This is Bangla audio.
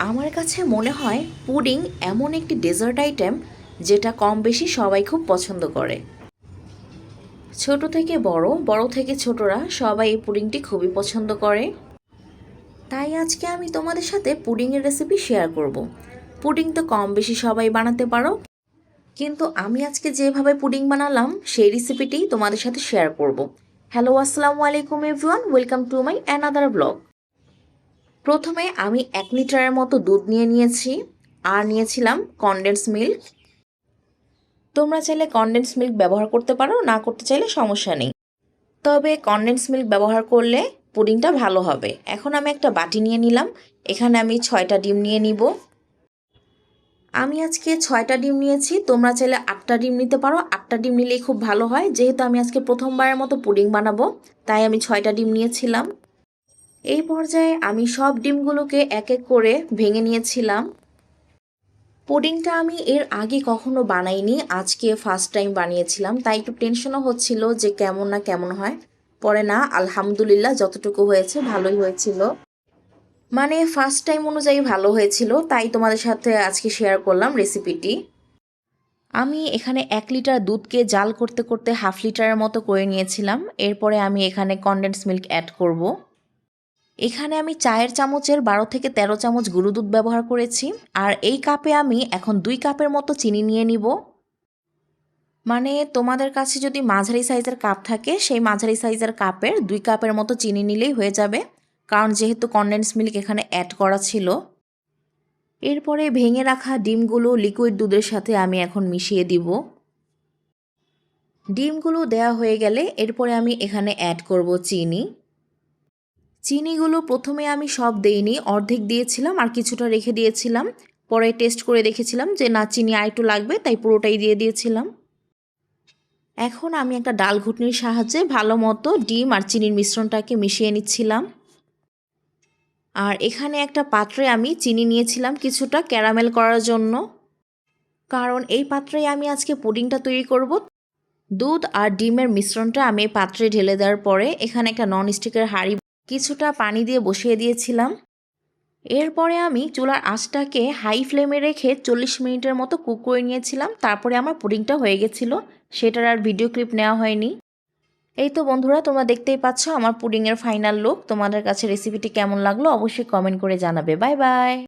আমার কাছে মনে হয় পুডিং এমন একটি ডেজার্ট আইটেম যেটা কম বেশি সবাই খুব পছন্দ করে। ছোট থেকে বড়, বড় থেকে ছোটরা সবাই এই পুডিংটি খুবই পছন্দ করে। তাই আজকে আমি তোমাদের সাথে পুডিংয়ের রেসিপি শেয়ার করব। পুডিং তো কম বেশি সবাই বানাতে পারো, কিন্তু আমি আজকে যেভাবে পুডিং বানালাম সেই রেসিপিটি তোমাদের সাথে শেয়ার করব। হ্যালো, আসসালামু আলাইকুম everyone, welcome to my another blog. প্রথমে আমি 1 লিটারের মতো দুধ নিয়েছি আর নিয়েছিলাম কনডেন্স মিল্ক। তোমরা চাইলে কনডেন্স মিল্ক ব্যবহার করতে পারো, না করতে চাইলে সমস্যা নেই, তবে কনডেন্স মিল্ক ব্যবহার করলে পুডিংটা ভালো হবে। এখন আমি একটা বাটি নিয়ে নিলাম, এখানে আমি 6টা ডিম নিয়ে নিব। আমি আজকে 6টা ডিম নিয়েছি, তোমরা চাইলে 8টা ডিম নিতে পারো। 8টা ডিম নিলেই খুব ভালো হয়, যেহেতু আমি আজকে প্রথমবারের মতো পুডিং বানাবো তাই আমি 6টা ডিম নিয়েছিলাম। এই পর্যায়ে আমি সব ডিমগুলোকে এক এক করে ভেঙে নিয়েছিলাম। পুডিংটা আমি এর আগে কখনো বানাইনি, আজকে ফার্স্ট টাইম বানিয়েছিলাম, তাই একটু টেনশনও হচ্ছিল যে কেমন না কেমন হয়। পরে না, আলহামদুলিল্লাহ যতটুকু হয়েছে ভালোই হয়েছিল, মানে ফার্স্ট টাইম অনুযায়ী ভালো হয়েছিল, তাই তোমাদের সাথে আজকে শেয়ার করলাম রেসিপিটি। আমি এখানে 1 লিটার দুধকে জাল করতে করতে হাফ লিটারের মতো করে নিয়েছিলাম। এরপরে আমি এখানে কনডেন্স মিল্ক অ্যাড করব। এখানে আমি চায়ের চামচের 12 থেকে 13 চামচ গুঁড়ো দুধ ব্যবহার করেছি। আর এই কাপে আমি এখন 2 কাপের মতো চিনি নিয়ে নিব। মানে তোমাদের কাছে যদি মাঝারি সাইজের কাপ থাকে, সেই মাঝারি সাইজের কাপের 2 কাপের মতো চিনি নিলেই হয়ে যাবে, কারণ যেহেতু কনডেন্স মিল্ক এখানে অ্যাড করা ছিল। এরপরে ভেঙে রাখা ডিমগুলো লিকুইড দুধের সাথে আমি এখন মিশিয়ে দিব। ডিমগুলো দেয়া হয়ে গেলে এরপরে আমি এখানে অ্যাড করব চিনি। চিনিগুলো প্রথমে আমি সব দেইনি, অর্ধেক দিয়েছিলাম আর কিছুটা রেখে দিয়েছিলাম। পরে টেস্ট করে দেখেছিলাম যে না, চিনি আর একটু লাগবে, তাই পুরোটাই দিয়ে দিয়েছিলাম। এখন আমি একটা ডাল ঘুটনির সাহায্যে ভালো মতো ডিম আর চিনির মিশ্রণটাকে মিশিয়ে নিচ্ছিলাম। আর এখানে একটা পাত্রে আমি চিনি নিয়েছিলাম কিছুটা ক্যারামেল করার জন্য, কারণ এই পাত্রেই আমি আজকে পুডিংটা তৈরি করব। দুধ আর ডিমের মিশ্রণটা আমি এই পাত্রে ঢেলে দেওয়ার পরে এখানে একটা ননস্টিকের হাঁড়ি কিছুটা পানি দিয়ে বসিয়ে দিয়েছিলাম। এরপরে আমি চুলার আঁচটাকে হাই ফ্লেমে রেখে 40 মিনিটের মতো কুক করে নিয়েছিলাম। তারপরে আমার পুডিংটা হয়ে গেছিলো, সেটার আর ভিডিও ক্লিপ নেওয়া হয়নি। এই তো বন্ধুরা, তোমরা দেখতেই পাচ্ছ আমার পুডিংয়ের ফাইনাল লুক। তোমাদের কাছে রেসিপিটি কেমন লাগলো অবশ্যই কমেন্ট করে জানাবে। Bye bye.